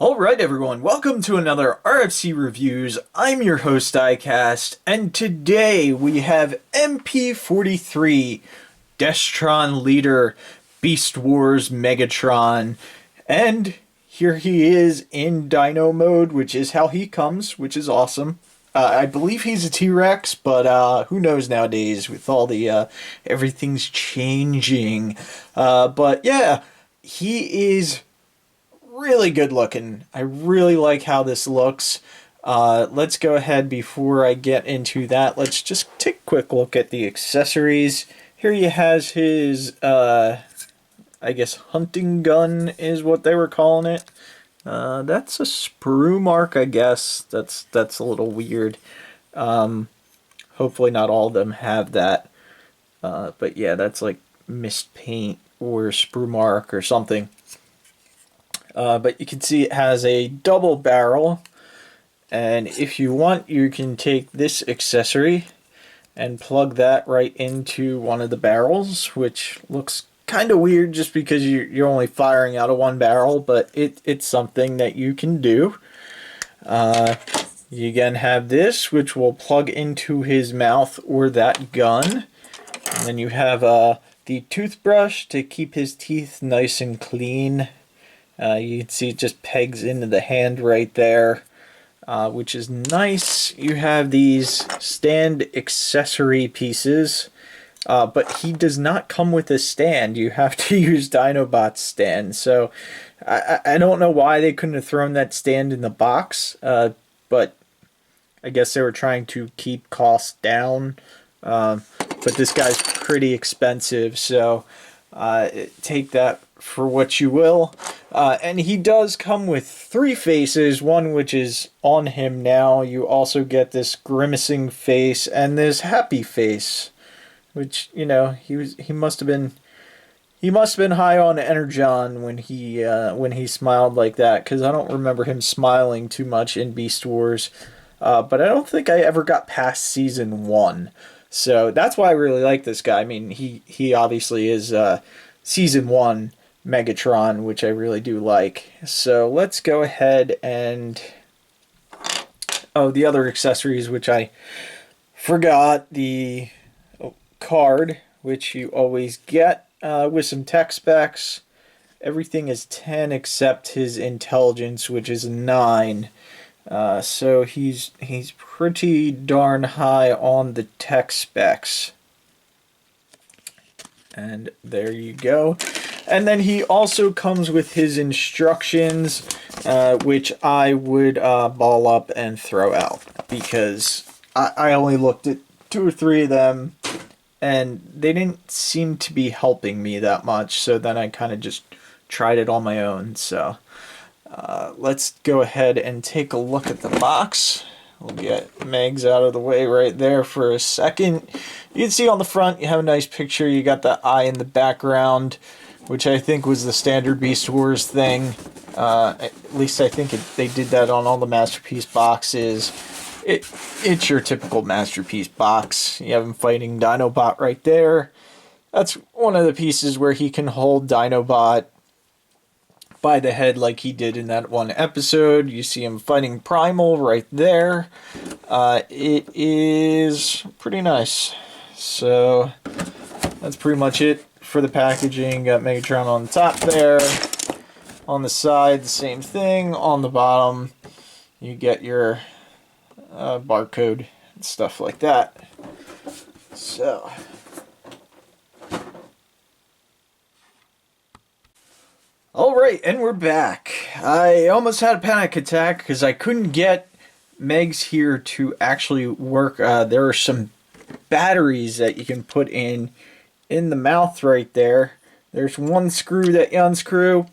Alright everyone, welcome to another RFC Reviews. I'm your host Diecast, and today we have MP-43, Destron Leader, Beast Wars Megatron, and here he is in Dino mode, which is how he comes, which is awesome. I believe he's a T-Rex, but who knows nowadays with all the, everything's changing. But yeah, he is really good looking. I really like how this looks. Let's go ahead before I get into that. Let's just take a quick look at the accessories. Here he has his, I guess hunting gun is what they were calling it. That's a sprue mark, I guess. That's a little weird. Hopefully not all of them have that. But yeah, that's like mist paint or sprue mark or something. But you can see it has a double barrel, and if you want you can take this accessory and plug that right into one of the barrels, which looks kind of weird just because you're only firing out of one barrel, but it's something that you can do. You again have this, which will plug into his mouth or that gun, and then you have the toothbrush to keep his teeth nice and clean. You can see it just pegs into the hand right there, which is nice. You have these stand accessory pieces, but he does not come with a stand. You have to use Dinobot's stand. So I don't know why they couldn't have thrown that stand in the box, but I guess they were trying to keep costs down. But this guy's pretty expensive, so take that for what you will. And he does come with three faces, one which is on him now. You also get this grimacing face and this happy face, which, you know, he must have been high on energon when he smiled like that, because I don't remember him smiling too much in Beast Wars. But I don't think I ever got past season 1. So that's why I really like this guy. I mean, he obviously is season 1 Megatron, which I really do like. So let's go ahead and... Oh, the other accessories, which I forgot. The card, which you always get with some tech specs. Everything is 10 except his intelligence, which is 9. So he's pretty darn high on the tech specs. And there you go. And then he also comes with his instructions, which I would ball up and throw out, because I only looked at 2 or 3 of them, and they didn't seem to be helping me that much, so then I kind of just tried it on my own. So let's go ahead and take a look at the box. We'll get Megs out of the way right there for a second. You can see on the front you have a nice picture. You got the eye in the background, which I think was the standard Beast Wars thing. At least I think they did that on all the Masterpiece boxes. It's your typical Masterpiece box. You have him fighting Dinobot right there. That's one of the pieces where he can hold Dinobot by the head like he did in that one episode. You see him fighting Primal right there. It is pretty nice. So that's pretty much it for the packaging. Got Megatron on the top there. On the side, the same thing. On the bottom, you get your barcode and stuff like that. So alright, and we're back. I almost had a panic attack because I couldn't get Megs here to actually work. There are some batteries that you can put in the mouth right there. There's one screw that you unscrew,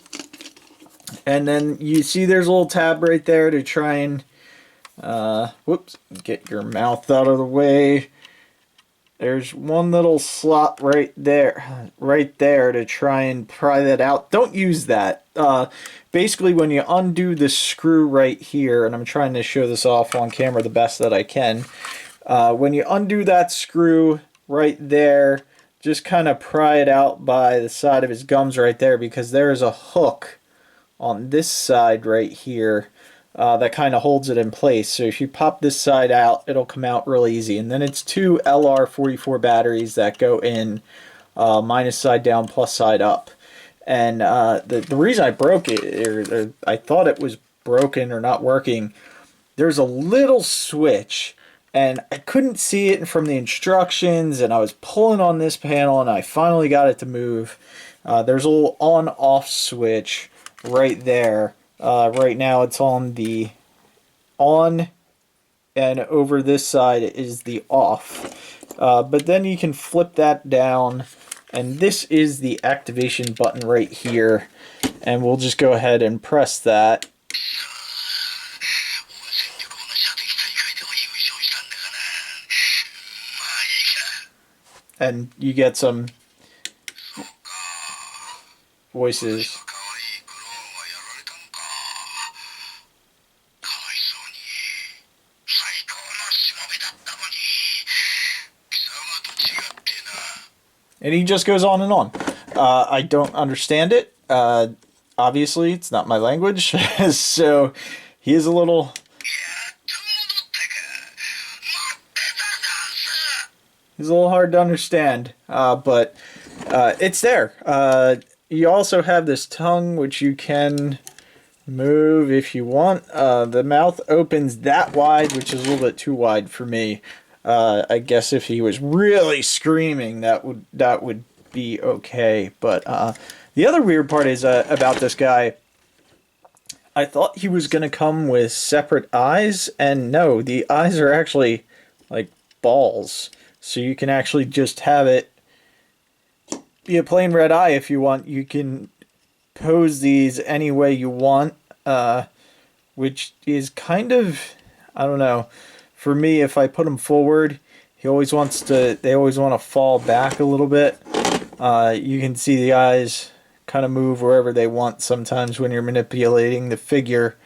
and then you see there's a little tab right there to try and whoops, get your mouth out of the way. There's one little slot right there to try and pry that out. Don't use that. Basically, when you undo the screw right here, and I'm trying to show this off on camera the best that I can, when you undo that screw right there, just kind of pry it out by the side of his gums right there, because there is a hook on this side right here that kind of holds it in place. So if you pop this side out, it'll come out real easy. And then it's two LR44 batteries that go in, minus side down, plus side up. And the reason I broke it, or I thought it was broken or not working, there's a little switch, and I couldn't see it from the instructions, and I was pulling on this panel, and I finally got it to move. There's a little on-off switch right there. Right now it's on the on, and over this side is the off. But then you can flip that down, and this is the activation button right here. And we'll just go ahead and press that. And you get some voices. And he just goes on and on. I don't understand it. Obviously, it's not my language. So he is a little... He's a little hard to understand. But it's there. You also have this tongue, which you can move if you want. The mouth opens that wide, which is a little bit too wide for me. I guess if he was really screaming, that would be okay. But the other weird part is about this guy. I thought he was going to come with separate eyes, and no, the eyes are actually like balls. So you can actually just have it be a plain red eye if you want. You can pose these any way you want, which is kind of, I don't know. For me, if I put him forward, they always want to fall back a little bit. You can see the eyes kind of move wherever they want sometimes when you're manipulating the figure.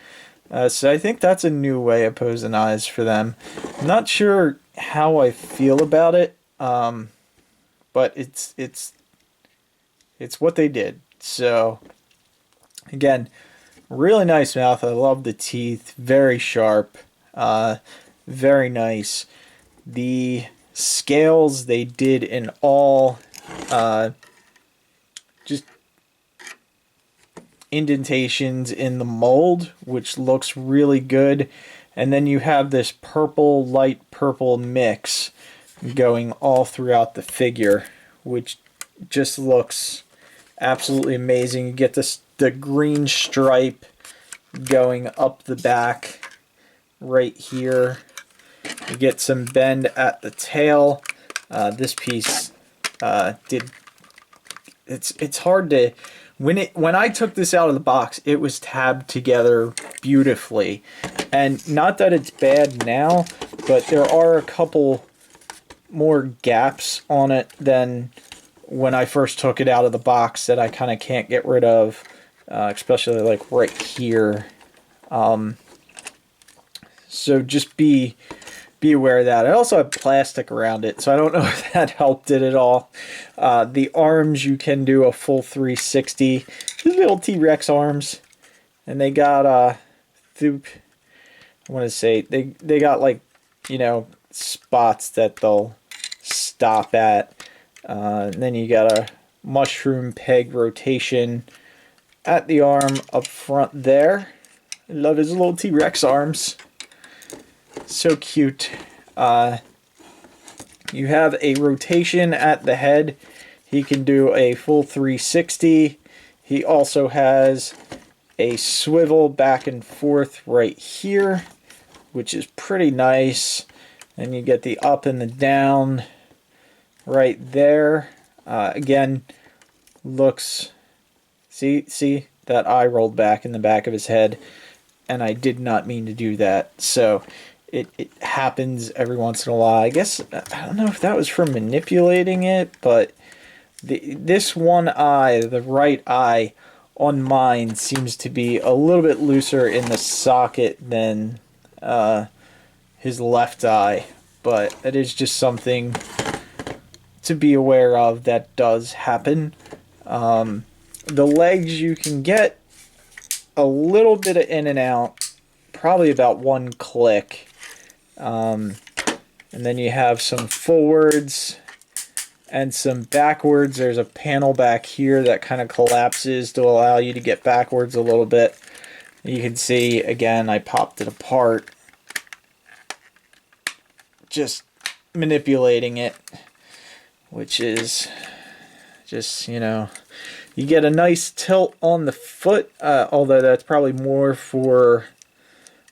So I think that's a new way of posing eyes for them. I'm not sure how I feel about it, but it's what they did. So again, really nice mouth. I love the teeth, very sharp. Very nice. The scales they did in all just indentations in the mold, which looks really good. And then you have this purple, light purple mix going all throughout the figure, which just looks absolutely amazing. You get the green stripe going up the back right here. You get some bend at the tail. This piece it's hard to when I took this out of the box, it was tabbed together beautifully. And not that it's bad now, but there are a couple more gaps on it than when I first took it out of the box that I kind of can't get rid of, especially like right here. So just be aware of that. I also have plastic around it, so I don't know if that helped it at all. The arms, you can do a full 360. These little T-Rex arms. And they got, I want to say, they got like, you know, spots that they'll stop at. And then you got a mushroom peg rotation at the arm up front there. I love his little T-Rex arms. So cute. You have a rotation at the head. He can do a full 360. He also has a swivel back and forth right here, which is pretty nice. And you get the up and the down right there. Again, looks... See that eye rolled back in the back of his head, and I did not mean to do that. So it happens every once in a while. I guess, I don't know if that was from manipulating it, but this one eye, the right eye on mine, seems to be a little bit looser in the socket than his left eye. But it is just something to be aware of that does happen. The legs you can get a little bit of in and out, probably about 1 click. And then you have some forwards and some backwards. There's a panel back here that kind of collapses to allow you to get backwards a little bit. You can see, again, I popped it apart, just manipulating it, which is just, you know, you get a nice tilt on the foot, although that's probably more for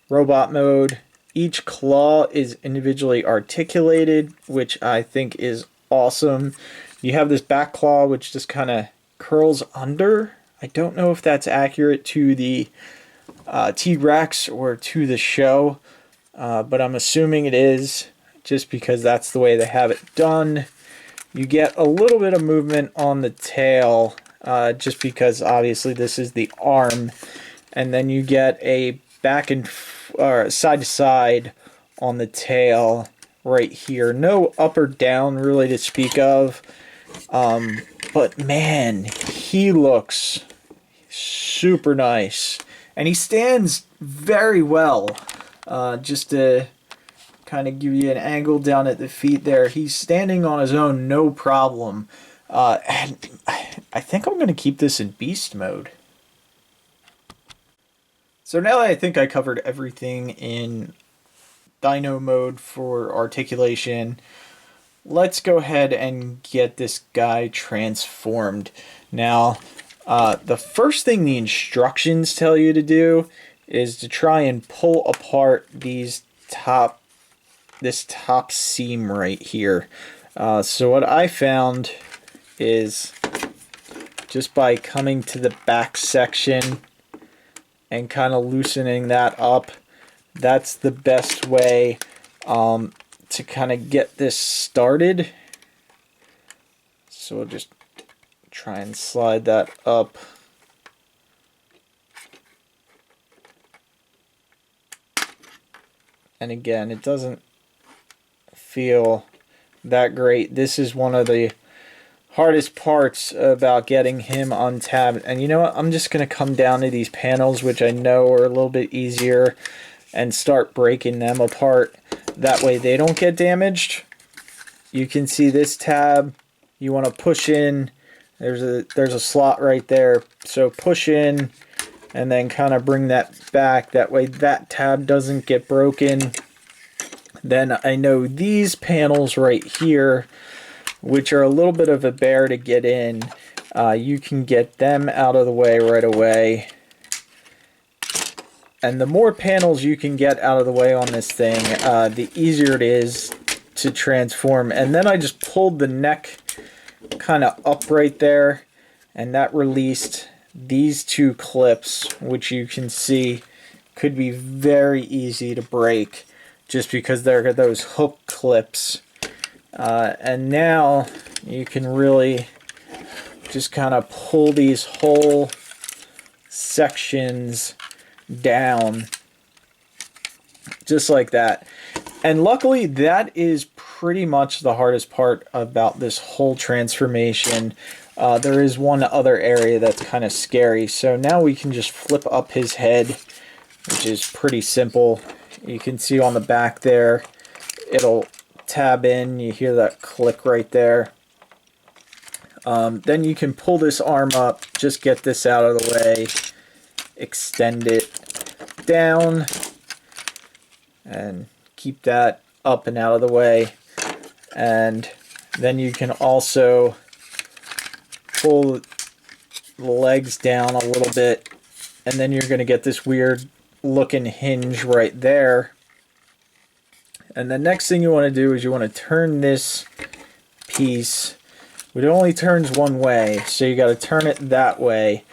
robot mode. Each claw is individually articulated, which I think is awesome. You have this back claw which just kind of curls under. I don't know if that's accurate to the T-Rex or to the show, but I'm assuming it is, just because that's the way they have it done. You get a little bit of movement on the tail, just because obviously this is the arm, and then you get a back and side to side on the tail right here. No up or down really to speak of, but man, he looks super nice, and he stands very well. Just to kind of give you an angle down at the feet there, he's standing on his own, no problem. And I think I'm going to keep this in beast mode. So now that I think I covered everything in Dino mode for articulation, let's go ahead and get this guy transformed. Now, the first thing the instructions tell you to do is to try and pull apart this top seam right here. So what I found is just by coming to the back section and kind of loosening that up, that's the best way to kind of get this started. So we'll just try and slide that up. And again, it doesn't feel that great. This is one of the hardest parts about getting him untabbed. And you know what? I'm just going to come down to these panels, which I know are a little bit easier, and start breaking them apart. That way they don't get damaged. You can see this tab. You want to push in. There's a slot right there. So push in and then kind of bring that back. That way that tab doesn't get broken. Then I know these panels right here, which are a little bit of a bear to get in, you can get them out of the way right away. And the more panels you can get out of the way on this thing, the easier it is to transform. And then I just pulled the neck kind of up right there, and that released these 2 clips, which you can see could be very easy to break just because they're those hook clips. And now you can really just kind of pull these whole sections down just like that. And luckily that is pretty much the hardest part about this whole transformation. There is one other area that's kind of scary. So now we can just flip up his head, which is pretty simple. You can see on the back there, it'll tab in. You hear that click right there. Then you can pull this arm up, just get this out of the way, extend it down, and keep that up and out of the way. And then you can also pull the legs down a little bit, and then you're going to get this weird looking hinge right there. And the next thing you want to do is you want to turn this piece. It only turns one way, so you got to turn it that way.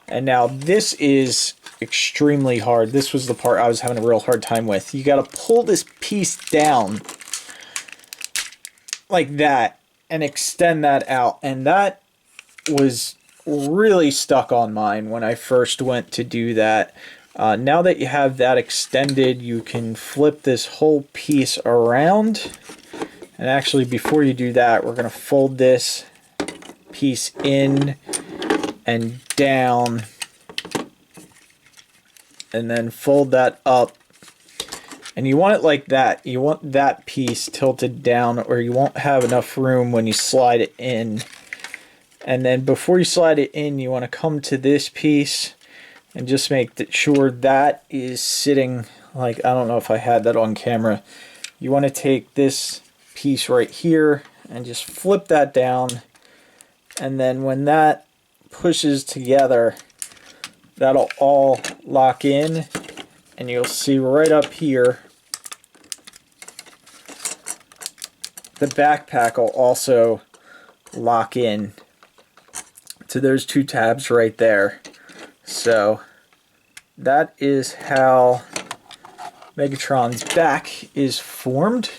And now this is extremely hard. This was the part I was having a real hard time with. You got to pull this piece down like that and extend that out. And that was really stuck on mine when I first went to do that. Now that you have that extended, you can flip this whole piece around. And actually, before you do that, we're going to fold this piece in and down and then fold that up. And you want it like that. You want that piece tilted down, or you won't have enough room when you slide it in. And then before you slide it in, you want to come to this piece and just make sure that is sitting, like, I don't know if I had that on camera. You want to take this piece right here and just flip that down. And then when that pushes together, that'll all lock in. And you'll see right up here, the backpack will also lock in to those two tabs right there. So that is how Megatron's back is formed.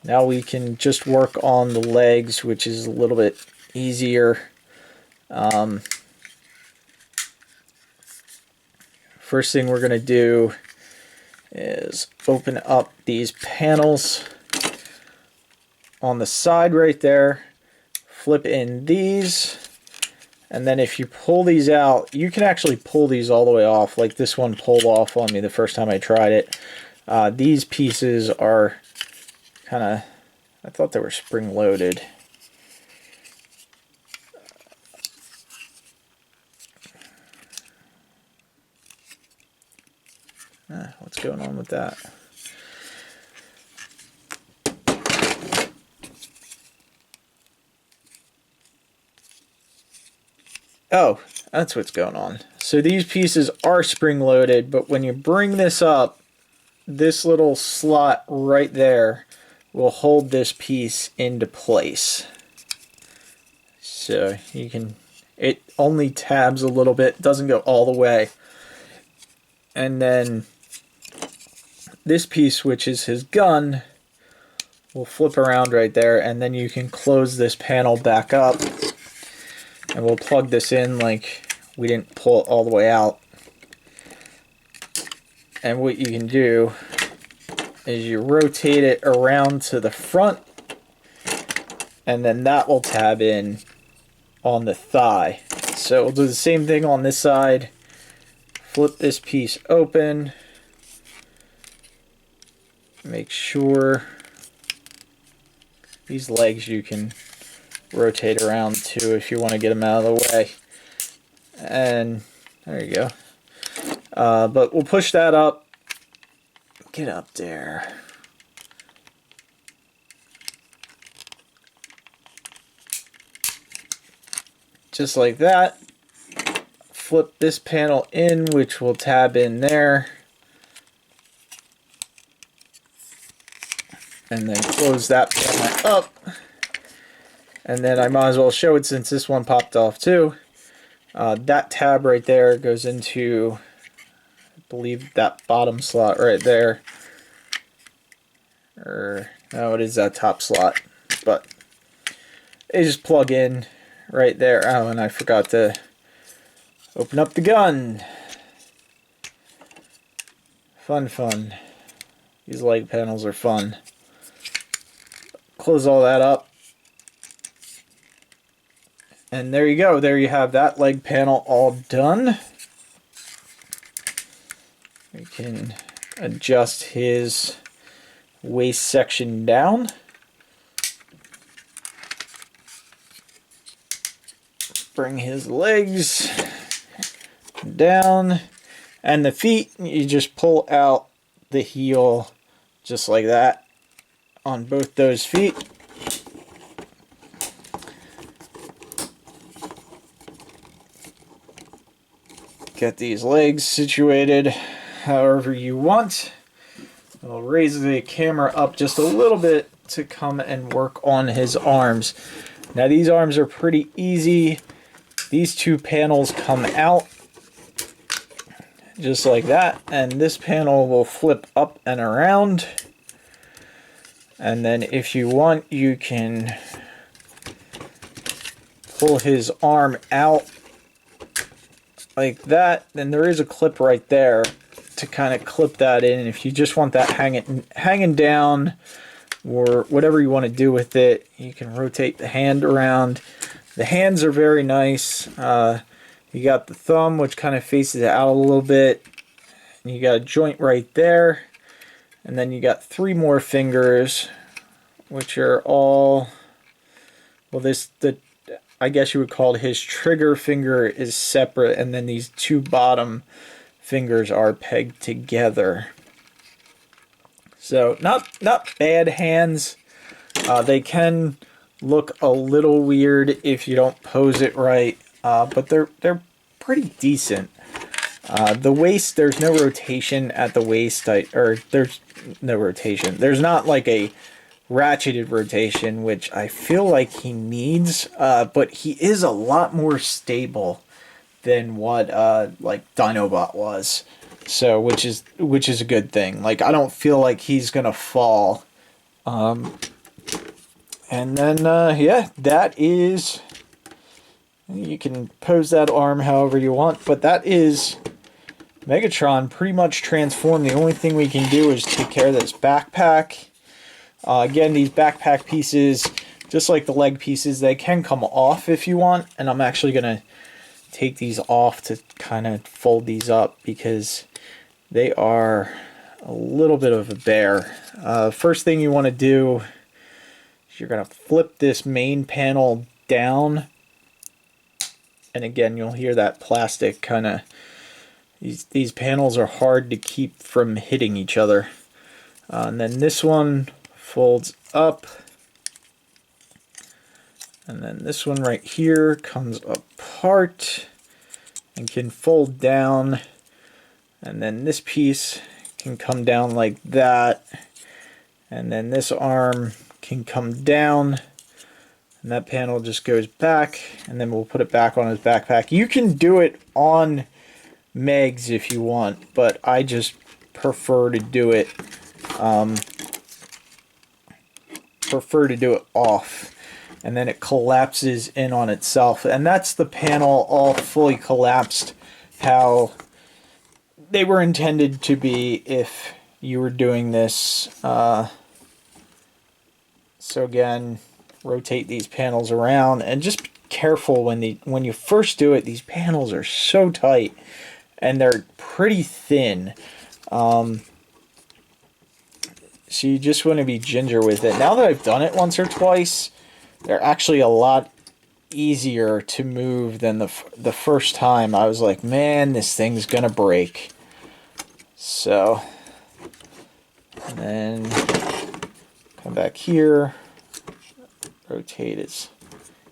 Now we can just work on the legs, which is a little bit easier. First thing we're going to do is open up these panels on the side right there, flip in these, and then if you pull these out, you can actually pull these all the way off, like this one pulled off on me the first time I tried it. These pieces are kind of, I thought they were spring-loaded. What's going on with that? Oh, that's what's going on. So these pieces are spring-loaded, but when you bring this up, this little slot right there will hold this piece into place. So you can, it only tabs a little bit, doesn't go all the way. And then this piece, which is his gun, will flip around right there, and then you can close this panel back up, and we'll plug this in like we didn't pull it all the way out. And what you can do is you rotate it around to the front, and then that will tab in on the thigh. So we'll do the same thing on this side. Flip this piece open. Make sure these legs you can rotate around too if you want to get them out of the way. And there you go. But we'll push that up. Get up there. Just like that. Flip this panel in, which will tab in there. And then close that panel up. And then I might as well show it since this one popped off too. That tab right there goes into, I believe, that bottom slot right there. Or, no, it is that top slot. But they just plug in right there. Oh, and I forgot to open up the gun. Fun. These leg panels are fun. Close all that up. And there you go. There you have that leg panel all done. We can adjust his waist section down. Bring his legs down. And the feet, you just pull out the heel just like that on both those feet. Get these legs situated however you want. I'll raise the camera up just a little bit to come and work on his arms. Now these arms are pretty easy. These two panels come out just like that, and this panel will flip up and around. And then if you want, you can pull his arm out like that. Then there is a clip right there to kind of clip that in. If you just want that hanging down, or whatever you want to do with it, you can rotate the hand around. The hands are very nice. You got the thumb, which kind of faces out a little bit. And you got a joint right there. And then you got 3 more fingers, which are all, well, I guess you would call it his trigger finger is separate, and then these 2 bottom fingers are pegged together. So not bad hands. They can look a little weird if you don't pose it right, but they're pretty decent. The waist, there's no rotation at the waist, or there's no rotation. There's not like a ratcheted rotation, which I feel like he needs, but he is a lot more stable than what like Dinobot was. So which is a good thing. Like, I don't feel like he's gonna fall. And then yeah, that is, you can pose that arm however you want, but that is Megatron pretty much transformed. The only thing we can do is take care of this backpack. Again, these backpack pieces, just like the leg pieces, they can come off if you want, and I'm actually gonna take these off to kind of fold these up because they are a little bit of a bear. First thing you want to do is you're gonna flip this main panel down, and again, you'll hear that plastic kind of, these panels are hard to keep from hitting each other. And then this one folds up, and then this one right here comes apart and can fold down, and then this piece can come down like that, and then this arm can come down, and that panel just goes back, and then we'll put it back on his backpack. You can do it on Megs if you want, but I just prefer to do it off, and then it collapses in on itself, and that's the panel all fully collapsed how they were intended to be if you were doing this. So again, rotate these panels around, and just be careful when you first do it. These panels are so tight and they're pretty thin. So you just want to be ginger with it. Now that I've done it once or twice, they're actually a lot easier to move than the first time. I was like, man, this thing's gonna break. So, and then come back here, rotate his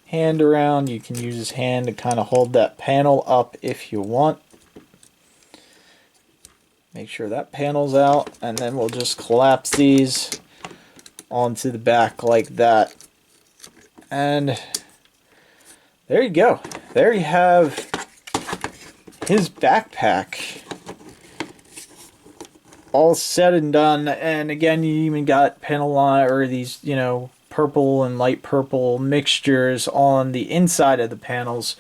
hand around. You can use his hand to kind of hold that panel up if you want. Make sure that panel's out, and then we'll just collapse these onto the back like that. And there you go. There you have his backpack all said and done. And again, you even got panel line, or these, you know, purple and light purple mixtures on the inside of the panels,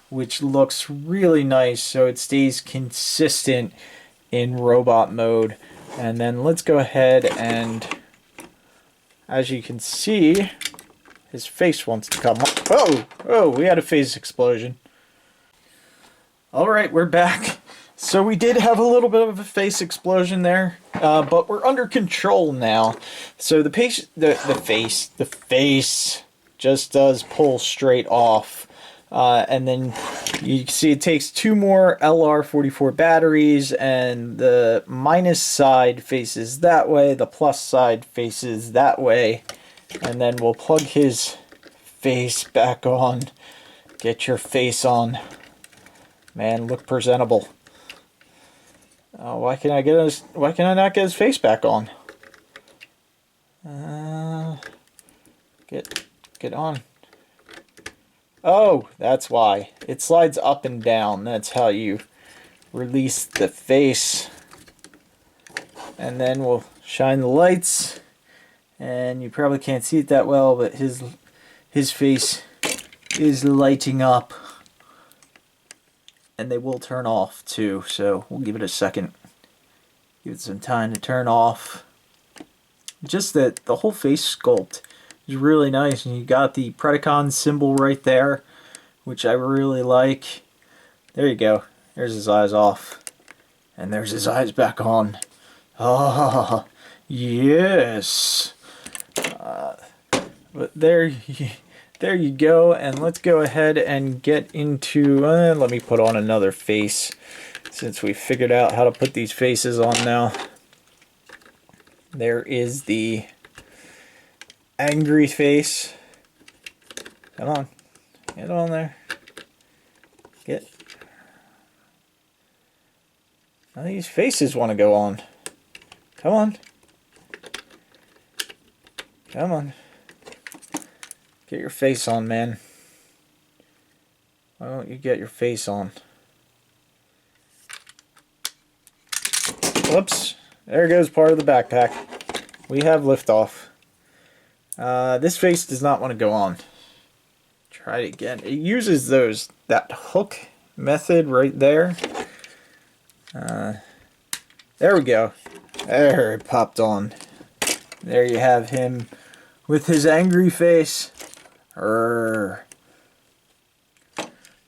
which looks really nice, so it stays consistent in robot mode. And then let's go ahead, and as you can see, his face wants to come up. Oh, we had a phase explosion. Alright, we're back. So we did have a little bit of a face explosion there, but we're under control now. So the face just does pull straight off. And then you can see it takes 2 more LR44 batteries, and the minus side faces that way, the plus side faces that way. And then we'll plug his face back on. Get your face on. Man, look presentable. Why can I not get his face back on? Get on. Oh, that's why. It slides up and down. That's how you release the face. And then we'll shine the lights. And you probably can't see it that well, but his face is lighting up. And they will turn off too, so we'll give it a second. Give it some time to turn off. Just that the whole face sculpt is really nice, and you got the Predacon symbol right there, which I really like. There you go. There's his eyes off. And there's his eyes back on. Ah, yes. But there you go. And let's go ahead and get into... let me put on another face, since we figured out how to put these faces on now. There is the angry face. Come on. Get on there. Get... Now these faces want to go on. Come on. Come on. Get your face on, man. Why don't you get your face on? Whoops. There goes part of the backpack. We have liftoff. This face does not want to go on. Try it again. It uses that hook method right there. There we go. There, it popped on. There you have him with his angry face. Arrgh.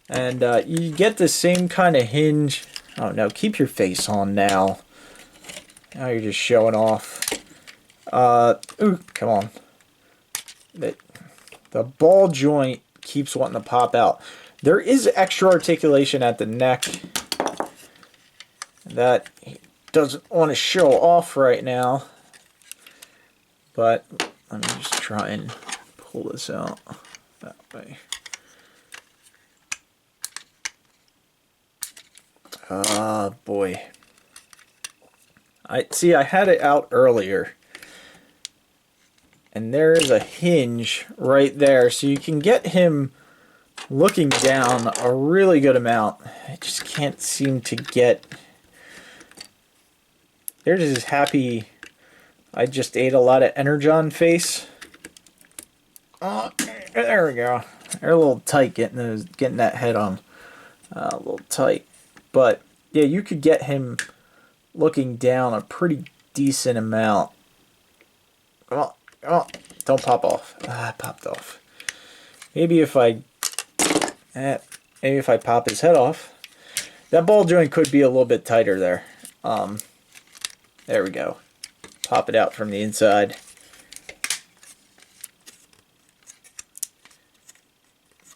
And you get the same kind of hinge. Oh no, keep your face on now. Now you're just showing off. Ooh, come on. The ball joint keeps wanting to pop out. There is extra articulation at the neck that he doesn't want to show off right now. But let me just try and pull this out that way. Ah, boy. I had it out earlier. And there is a hinge right there. So you can get him looking down a really good amount. I just can't seem to get... There's his happy... I just ate a lot of Energon face. Oh, there we go. They're a little tight getting that head on. A little tight. But, yeah, you could get him looking down a pretty decent amount. Come on. Oh, don't pop off. Ah, it popped off. Maybe if I pop his head off, that ball joint could be a little bit tighter there. There we go. Pop it out from the inside.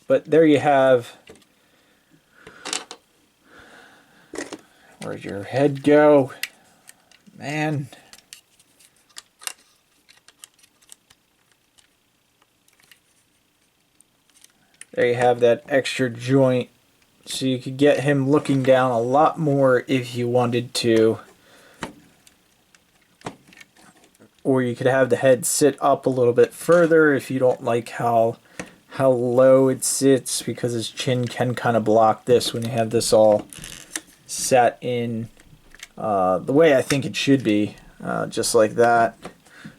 But there you have. Where'd your head go? Man. There you have that extra joint, so you could get him looking down a lot more if you wanted to. Or you could have the head sit up a little bit further if you don't like how low it sits, because his chin can kind of block this when you have this all sat in the way I think it should be, just like that.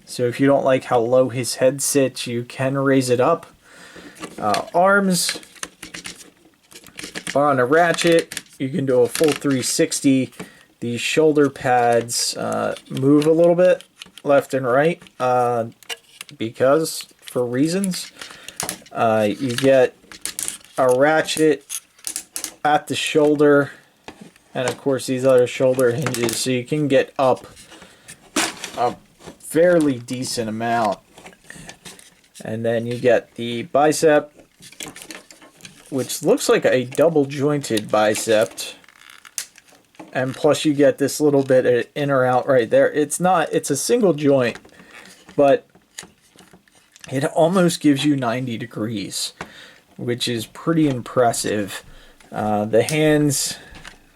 So if you don't like how low his head sits, you can raise it up. Arms are on a ratchet. You can do a full 360. The shoulder pads move a little bit left and right because for reasons. You get a ratchet at the shoulder, and of course these other shoulder hinges, so you can get up a fairly decent amount. And then you get the bicep, which looks like a double jointed bicep. And plus you get this little bit of in or out right there. It's a single joint, but it almost gives you 90 degrees, which is pretty impressive. The hands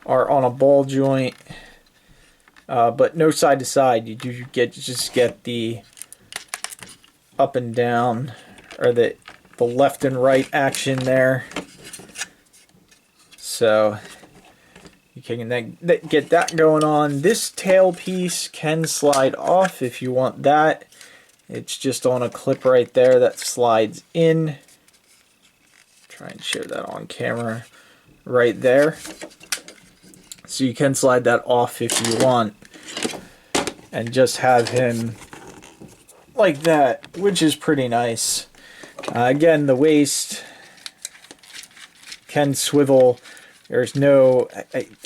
are on a ball joint, but no side to side. You do just get the up and down, or the left and right action there. So you can then get that going on. This tail piece can slide off if you want that. It's just on a clip right there that slides in. Try and share that on camera right there. So you can slide that off if you want, and just have him like that, which is pretty nice. Again, the waist can swivel There's no,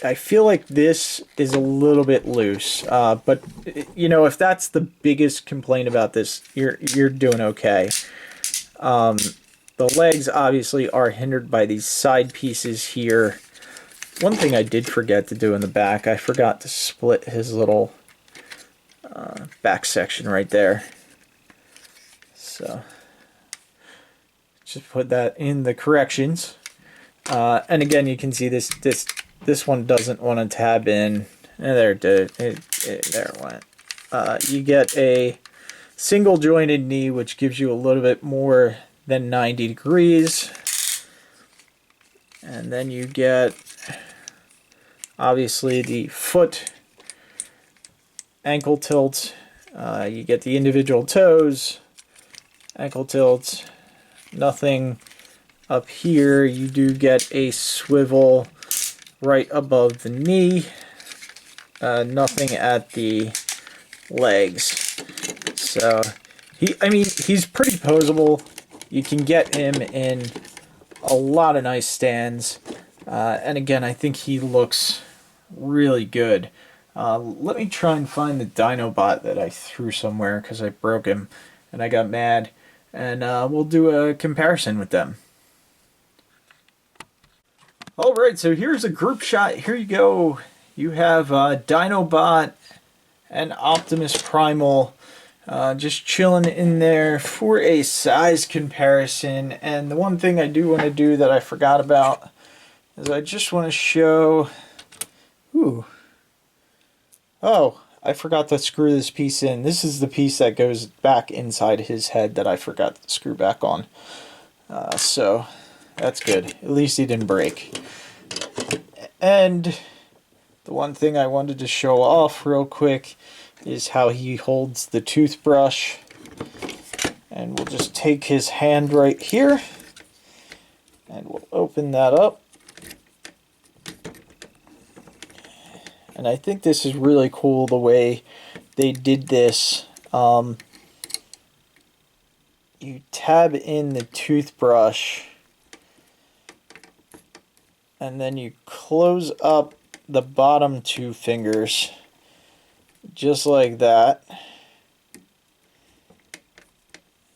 I feel like this is a little bit loose, but you know, if that's the biggest complaint about this, you're doing okay. The legs obviously are hindered by these side pieces here. One thing I did forget to do in the back, I forgot to split his little back section right there. So just put that in the corrections. And again, you can see this one doesn't want to tab in. And there it did. There it went. You get a single jointed knee, which gives you a little bit more than 90 degrees. And then you get, obviously, the foot ankle tilt. You get the individual toes, ankle tilts, nothing up here. You do get a swivel right above the knee, nothing at the legs. So he's pretty posable. You can get him in a lot of nice stands, and again, I think he looks really good. Let me try and find the Dinobot that I threw somewhere because I broke him and I got mad, and we'll do a comparison with them. Alright, so here's a group shot. Here you go. You have Dinobot and Optimus Primal just chilling in there for a size comparison. And the one thing I do want to do that I forgot about is I just want to show... Ooh. Oh, I forgot to screw this piece in. This is the piece that goes back inside his head that I forgot to screw back on. So... that's good. At least he didn't break. And the one thing I wanted to show off real quick is how he holds the toothbrush. And we'll just take his hand right here. And we'll open that up. And I think this is really cool the way they did this. You tab in the toothbrush. And then you close up the bottom two fingers, just like that.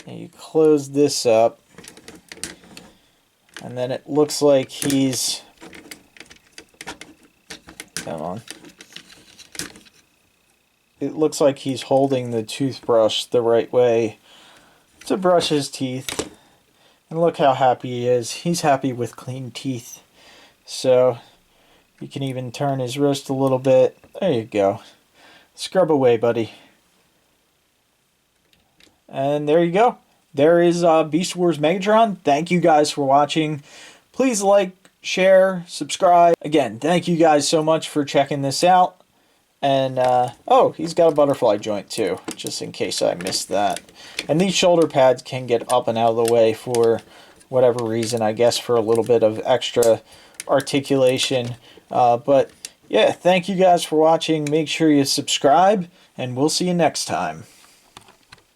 And you close this up. And then it looks like he's... come on. It looks like he's holding the toothbrush the right way to brush his teeth. And look how happy he is. He's happy with clean teeth. So you can even turn his wrist a little bit. There you go. Scrub away, buddy. And there you go. There is Beast Wars Megatron. Thank you guys for watching. Please like, share, subscribe. Again, thank you guys so much for checking this out. And, oh, he's got a butterfly joint too, just in case I missed that. And these shoulder pads can get up and out of the way for whatever reason, I guess for a little bit of extra articulation. But yeah, thank you guys for watching. Make sure you subscribe, and we'll see you next time.